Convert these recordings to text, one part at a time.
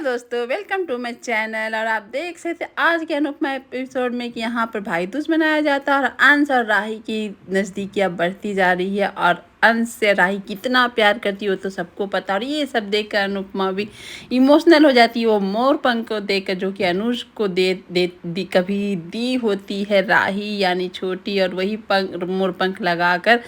दोस्तों, welcome to my channel. और आप देख सकते हैं आज के अनुपमा एपिसोड में कि यहाँ पर भाई दूज मनाया जाता है और अंश और राही की नज़दीकियाँ बढ़ती जा रही है। और अंश से राही कितना प्यार करती है वो तो सबको पता। और ये सब देखकर अनुपमा भी इमोशनल हो जाती है। वो मोर पंख को देखकर जो कि अनुज को कभी दी होती है राही यानी छोटी, और वही मोर पंख लगाकर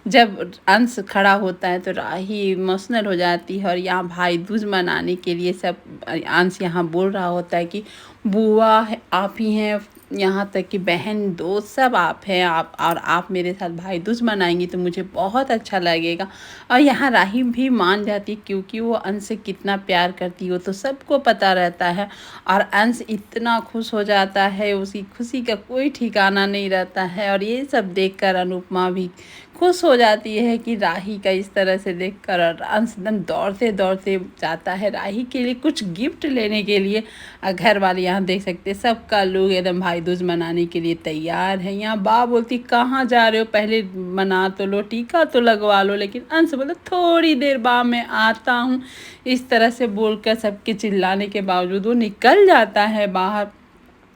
जब अंश खड़ा होता है तो राही इमोशनल हो जाती है। और यहाँ भाई दूज मनाने के लिए सब अंश यहाँ बोल रहा होता है कि बुआ आप ही हैं, यहाँ तक कि बहन दोस्त सब आप हैं, आप मेरे साथ भाई दूज मनाएंगी तो मुझे बहुत अच्छा लगेगा। और यहाँ राही भी मान जाती है क्योंकि वो अंश से कितना प्यार करती हो तो सबको पता रहता है। और अंश इतना खुश हो जाता है, उसकी खुशी का कोई ठिकाना नहीं रहता है। और ये सब देखकर अनुपमा भी खुश हो जाती है कि राही का इस तरह से देखकर। और अंश एकदम दौड़ते दौड़ते जाता है राही के लिए कुछ गिफ्ट लेने के लिए। घर वाले यहाँ देख सकते हैं सबका लोग एकदम भाई दूज मनाने के लिए तैयार है। यहाँ बा बोलती कहाँ जा रहे हो, पहले मना तो लो, टीका तो लगवा लो। लेकिन अंश बोला थोड़ी देर बाद मैं आता हूँ। इस तरह से बोलकर सबके चिल्लाने के बावजूद वो निकल जाता है बाहर।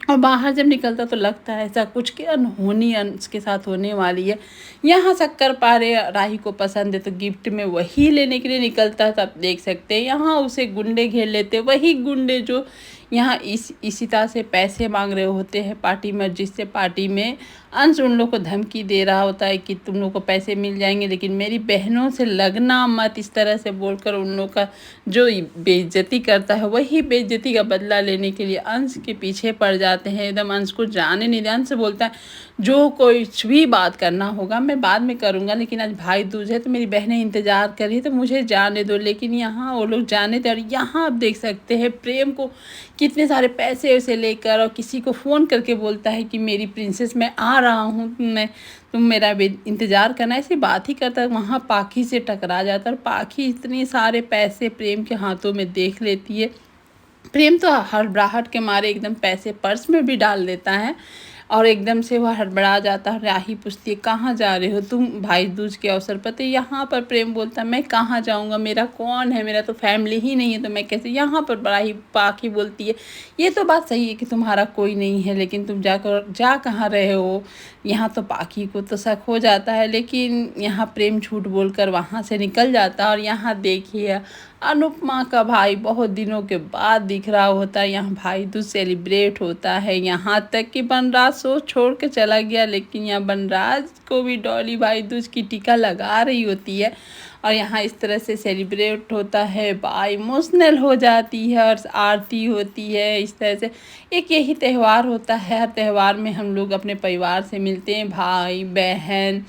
और बाहर जब निकलता तो लगता है ऐसा कुछ कि अनहोनी अंश के साथ होने वाली है। यहाँ शक्कर पारे राही को पसंद है तो गिफ्ट में वही लेने के लिए निकलता है। तो आप देख सकते हैं यहाँ उसे गुंडे घेर लेते हैं, वही गुंडे जो यहाँ इसी तरह से पैसे मांग रहे होते हैं पार्टी में, जिससे पार्टी में अंश उन लोग को धमकी दे रहा होता है कि तुम लोग को पैसे मिल जाएंगे लेकिन मेरी बहनों से लगना मत, इस तरह से बोलकर उन लोग का जो बेइज्जती करता है वही बेइज्जती का बदला लेने के लिए अंश के पीछे पड़ जाते हैं। एकदम अंश को जाने नहीं देते। अंश बोलता है जो कुछ भी बात करना होगा मैं बाद में करूँगा, लेकिन आज भाई दूज है तो मेरी बहनें इंतज़ार कर रही है तो मुझे जाने दो। लेकिन यहाँ वो लोग जाने दे। और यहाँ आप देख सकते हैं प्रेम को कितने सारे पैसे उसे लेकर और किसी को फ़ोन करके बोलता है कि मेरी प्रिंसेस मैं आ रहा हूँ, तुम मेरा इंतज़ार करना। ऐसी बात ही करता है। वहाँ पाखी से टकरा जाता है और पाखी इतने सारे पैसे प्रेम के हाथों में देख लेती है। प्रेम तो हड़बड़ाहट के मारे एकदम पैसे पर्स में भी डाल देता है और एकदम से वह हड़बड़ा जाता है। राही पूछती है कहाँ जा रहे हो तुम भाई दूज के अवसर पर। तो यहाँ पर प्रेम बोलता है मैं कहाँ जाऊँगा, मेरा कौन है, मेरा तो फैमिली ही नहीं है तो मैं कैसे। यहाँ पर राही पाखी बोलती है ये तो बात सही है कि तुम्हारा कोई नहीं है, लेकिन तुम जा कहाँ रहे हो। यहाँ तो पाखी को तो शक हो जाता है, लेकिन यहाँ प्रेम झूठ बोलकर वहाँ से निकल जाता है। और यहाँ देखिए अनुपमा का भाई बहुत दिनों के बाद दिख रहा होता है। यहाँ भाई दूज सेलिब्रेट होता है, यहाँ तक कि बनराज सो छोड़ के चला गया, लेकिन यहाँ बनराज को भी डॉली भाई दूज की टीका लगा रही होती है। और यहाँ इस तरह से सेलिब्रेट होता है, बा इमोशनल हो जाती है और आरती होती है। इस तरह से एक यही त्यौहार होता है, हर त्यौहार में हम लोग अपने परिवार से मिलते हैं, भाई बहन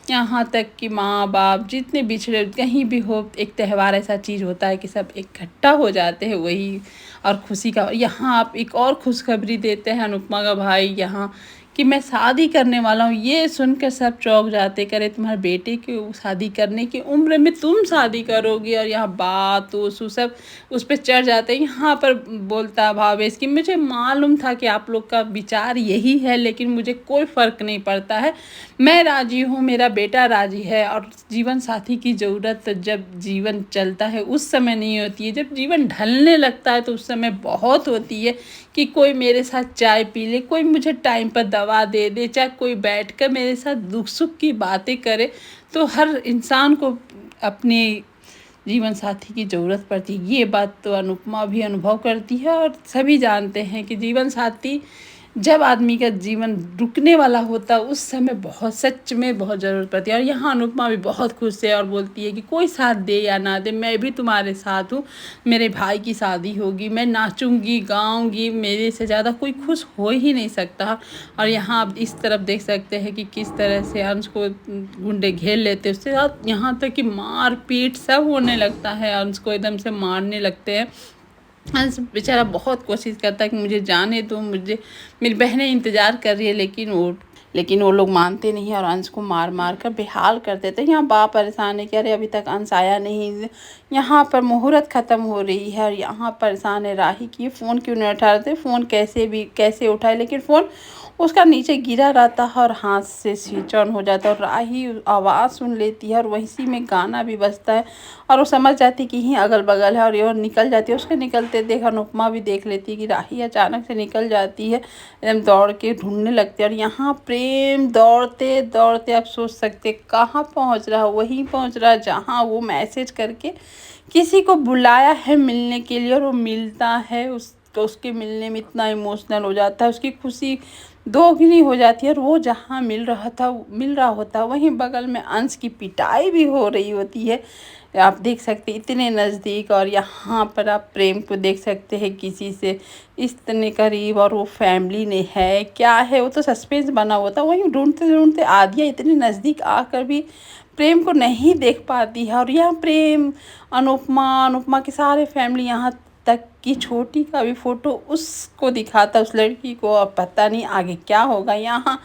यहाँ तक कि माँ बाप जितने बिछड़े कहीं भी हो, एक त्यौहार ऐसा चीज़ होता है कि सब इकट्ठा हो जाते हैं वही और खुशी का। यहाँ आप एक और खुशखबरी देते हैं अनुपमा का भाई यहाँ कि मैं शादी करने वाला हूँ। ये सुनकर सब चौंक जाते, करे तुम्हारे बेटे की शादी करने की उम्र में तुम शादी करोगे। और यहाँ बात ओसू सब उस पर चढ़ जाते हैं। यहाँ पर बोलता भावेश कि मुझे मालूम था कि आप लोग का विचार यही है, लेकिन मुझे कोई फ़र्क नहीं पड़ता है, मैं राजी हूँ, मेरा बेटा राजी है। और जीवन साथी की ज़रूरत जब जीवन चलता है उस समय नहीं होती है, जब जीवन ढलने लगता है तो उस समय बहुत होती है कि कोई मेरे साथ चाय पी ले, कोई मुझे टाइम पर दवा दे दे, चाहे कोई बैठकर मेरे साथ दुख सुख की बातें करे। तो हर इंसान को अपने जीवन साथी की ज़रूरत पड़ती है। ये बात तो अनुपमा भी अनुभव करती है और सभी जानते हैं कि जीवन साथी जब आदमी का जीवन रुकने वाला होता है उस समय बहुत सच में बहुत ज़रूरत पड़ती है। और यहाँ अनुपमा भी बहुत खुश है और बोलती है कि कोई साथ दे या ना दे मैं भी तुम्हारे साथ हूँ, मेरे भाई की शादी होगी, मैं नाचूंगी गाऊंगी, मेरे से ज़्यादा कोई खुश हो ही नहीं सकता। और यहाँ आप इस तरफ देख सकते हैं कि किस तरह से अंश को गुंडे घेर लेते हैं, उसके साथ यहाँ तक कि मार पीट सब होने लगता है, अंश को एकदम से मारने लगते हैं। अंश बेचारा बहुत कोशिश करता है कि मुझे जाने दो, मुझे मेरी बहनें इंतज़ार कर रही है, लेकिन वो लोग मानते नहीं और अंश को मार मार कर बेहाल कर देते हैं। यहाँ बाप परेशान है कि अरे अभी तक अंश आया नहीं, यहाँ पर मुहूर्त ख़त्म हो रही है और यहाँ परेशान है राही कि ये फ़ोन क्यों नहीं उठा रहे थे। फ़ोन कैसे उठाए, लेकिन फ़ोन उसका नीचे गिरा रहता है और हाथ से स्विच ऑन हो जाता है और राही आवाज़ सुन लेती है और वहीं में गाना भी बजता है और वो समझ जाती है कि यहीं अगल-बगल है और ये निकल जाती है। उसके निकलते देख अनुपमा भी देख लेती है कि राही अचानक से निकल जाती है, एकदम दौड़ के ढूँढने लगती है और यहाँ प्रेम दौड़ते-दौड़ते आप सोच सकते हैं कहाँ पहुँच रहा है, वहीं पहुँच रहा है जहाँ वो मैसेज करके किसी को बुलाया है मिलने के लिए और वो मिलता है। उसके मिलने में इतना इमोशनल हो जाता है, उसकी खुशी दोगुनी हो जाती है और वो जहाँ मिल रहा होता है वहीं बगल में अंश की पिटाई भी हो रही होती है। आप देख सकते हैं इतने नज़दीक और यहाँ पर आप प्रेम को देख सकते हैं किसी से इतने करीब और वो फैमिली ने है क्या है, वो तो सस्पेंस बना हुआ था। वहीं ढूंढते आदिया इतने नज़दीक आकर भी प्रेम को नहीं देख पाती है और यहाँ प्रेम अनुपमा की सारे फैमिली, यहाँ तक कि छोटी का भी फ़ोटो उसको दिखाता उस लड़की को। अब पता नहीं आगे क्या होगा। यहाँ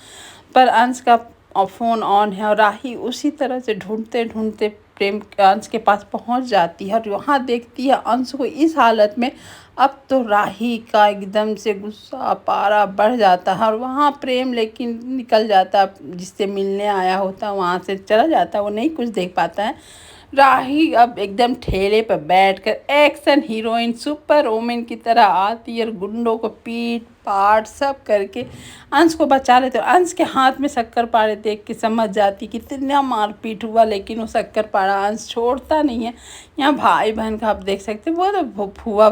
पर अंश का फ़ोन ऑन है और राही उसी तरह से ढूंढते प्रेम अंश के पास पहुंच जाती है और वहाँ देखती है अंश को इस हालत में। अब तो राही का एकदम से गुस्सा पारा बढ़ जाता है और वहाँ प्रेम लेकिन निकल जाता, जिससे मिलने आया होता वहाँ से चला जाता, वो नहीं कुछ देख पाता है। राही अब एकदम ठेले पर बैठकर एक्शन हीरोइन सुपर वुमेन की तरह आती है और गुंडों को पीट पाट सब करके अंश को बचा लेते और अंश के हाथ में शक्कर पारे देख के समझ जाती कितना मारपीट हुआ, लेकिन वो शक्कर पारा अंश छोड़ता नहीं है। यहाँ भाई बहन का आप देख सकते हैं, वो तो फूफा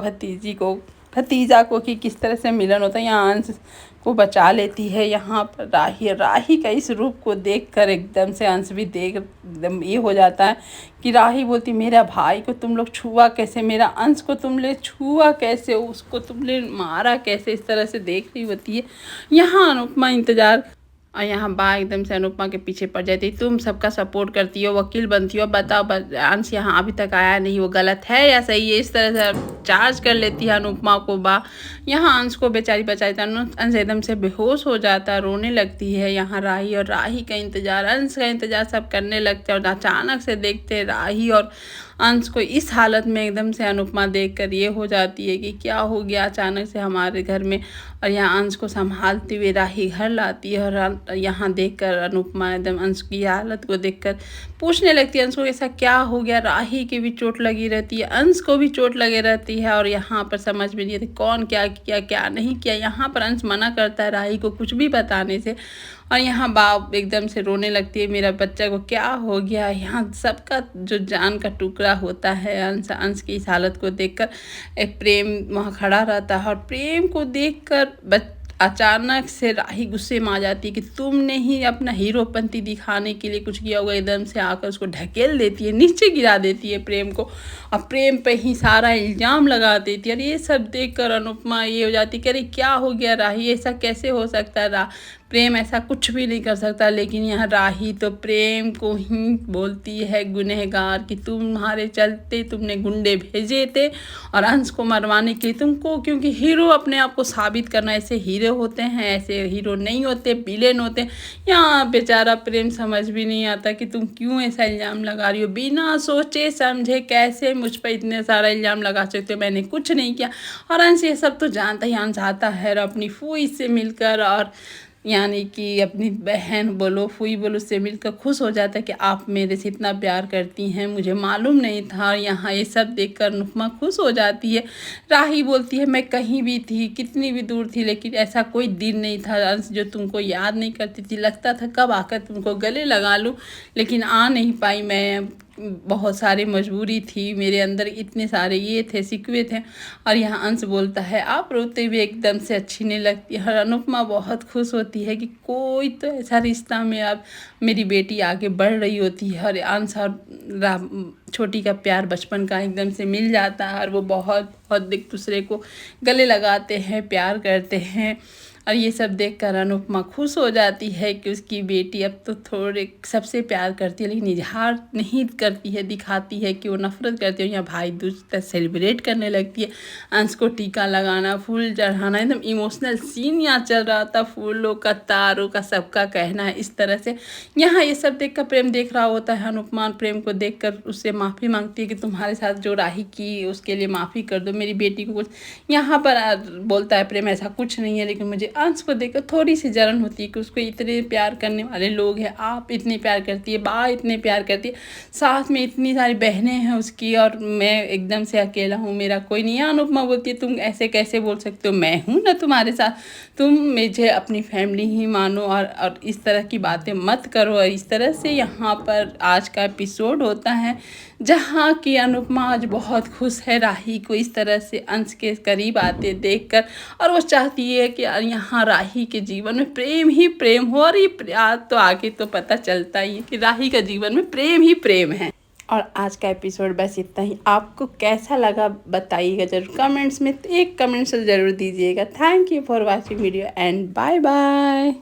भतीजा को कि किस तरह से मिलन होता है, यहाँ अंश को बचा लेती है। यहाँ पर राही का इस रूप को देखकर एकदम से अंश भी देख एकदम ये हो जाता है कि राही बोलती मेरा भाई को तुम लोग छुआ कैसे, मेरा अंश को तुमने छुआ कैसे, उसको तुमने मारा कैसे, इस तरह से देख रही होती है। यहाँ अनुपमा इंतज़ार और यहाँ बा एकदम से अनुपमा के पीछे पड़ जाती, तुम सबका सपोर्ट करती हो, वकील बनती हो, बताओ अंश यहाँ अभी तक आया नहीं, वो गलत है या सही है, इस तरह से चार्ज कर लेती है अनुपमा को बा। यहाँ अंश को बेचारी बचाती है, अंश एकदम से बेहोश हो जाता है, रोने लगती है। यहाँ राही का इंतज़ार अंश का इंतज़ार सब करने लगते हैं और अचानक से देखते हैं राही और अंश को इस हालत में। एकदम से अनुपमा देखकर ये हो जाती है कि क्या हो गया अचानक से हमारे घर में, और यहाँ अंश को संभालते हुए राही घर लाती है और यहाँ देखकर अनुपमा एकदम अंश की हालत को देखकर पूछने लगती है अंश को ऐसा क्या हो गया। राही की भी चोट लगी रहती है, अंश को भी चोट लगी रहती है और यहाँ पर समझ में नहीं आती कौन क्या किया क्या नहीं किया। यहाँ पर अंश मना करता है राही को कुछ भी बताने से और यहाँ बाप एकदम से रोने लगती है, मेरा बच्चा को क्या हो गया। यहाँ सबका जो जान का टुकड़ा होता है अंश की इस हालत को देखकर एक प्रेम वहाँ खड़ा रहता है और प्रेम को देखकर अचानक से राही गुस्से में आ जाती है कि तुमने ही अपना हीरोपंती दिखाने के लिए कुछ किया होगा। एकदम से आकर उसको ढकेल देती है, नीचे गिरा देती है प्रेम को और प्रेम पे ही सारा इल्ज़ाम लगा देती है। और ये सब देखकर अनुपमा ये हो जाती है कि अरे क्या हो गया राही, ऐसा कैसे हो सकता है, प्रेम ऐसा कुछ भी नहीं कर सकता। लेकिन यहाँ राही तो प्रेम को ही बोलती है गुनहगार कि तुम्हारे चलते तुमने गुंडे भेजे थे और अंश को मरवाने के लिए तुमको, क्योंकि हीरो अपने आप को साबित करना, ऐसे हीरो होते हैं, ऐसे हीरो नहीं होते, विलेन होते हैं। यहाँ बेचारा प्रेम समझ भी नहीं आता कि तुम क्यों ऐसा इल्ज़ाम लगा रही हो, बिना सोचे समझे कैसे मुझ पर इतने सारा इल्ज़ाम लगा सकते हो, मैंने कुछ नहीं किया। और अंश ये सब तो जानता ही, अंश आता है अपनी फूई से मिलकर और यानी कि अपनी बहन बोलो फूई बोलो से मिलकर खुश हो जाता है कि आप मेरे से इतना प्यार करती हैं, मुझे मालूम नहीं था। और यहाँ ये सब देखकर अनुपमा खुश हो जाती है। राही बोलती है मैं कहीं भी थी, कितनी भी दूर थी, लेकिन ऐसा कोई दिन नहीं था अंश जो तुमको याद नहीं करती थी, लगता था कब आकर तुमको गले लगा लूँ, लेकिन आ नहीं पाई, मैं बहुत सारी मजबूरी थी, मेरे अंदर इतने सारे ये थे सिकवे थे। और यहाँ अंश बोलता है आप रोते हुए एकदम से अच्छी नहीं लगती है। और अनुपमा बहुत खुश होती है कि कोई तो ऐसा रिश्ता में अब मेरी बेटी आगे बढ़ रही होती है। और अंश और छोटी का प्यार बचपन का एकदम से मिल जाता है और वो बहुत बहुत एक दूसरे को गले लगाते हैं, प्यार करते हैं। और ये सब देखकर अनुपमा खुश हो जाती है कि उसकी बेटी अब तो थोड़े सबसे प्यार करती है, लेकिन इजहार नहीं करती है, दिखाती है कि वो नफरत करती है। यहाँ भाई दूज तक सेलिब्रेट करने लगती है, अंश को टीका लगाना, फूल चढ़ाना, एकदम इमोशनल सीन यहाँ चल रहा था, फूलों का, तारों का, सबका कहना है इस तरह से। यहाँ ये सब देखकर प्रेम देख रहा होता है। अनुपमा प्रेम को देखकर उससे माफ़ी मांगती है कि तुम्हारे साथ जो राही की उसके लिए माफ़ी कर दो, मेरी बेटी को कुछ। यहाँ पर बोलता है प्रेम ऐसा कुछ नहीं है, लेकिन मुझे अंश को देखकर थोड़ी सी जलन होती है कि उसको इतने प्यार करने वाले लोग हैं, आप इतने प्यार करती है, बा इतने प्यार करती है, साथ में इतनी सारी बहनें हैं उसकी, और मैं एकदम से अकेला हूँ, मेरा कोई नहीं है। अनुपमा बोलती है तुम ऐसे कैसे बोल सकते हो, मैं हूँ ना तुम्हारे साथ, तुम मुझे अपनी फैमिली ही मानो, और इस तरह की बातें मत करो। और इस तरह से यहाँ पर आज का एपिसोड होता है, जहाँ की अनुपमा आज बहुत खुश है राही को इस तरह से अंश के करीब आते देखकर, और वो चाहती है कि यहाँ राही के जीवन में प्रेम ही प्रेम हो। और ये आज तो आगे तो पता चलता ही है कि राही का जीवन में प्रेम ही प्रेम है। और आज का एपिसोड बस इतना ही। आपको कैसा लगा बताइएगा ज़रूर कमेंट्स में, तो एक कमेंट्स ज़रूर दीजिएगा। Thank you for watching video and bye bye.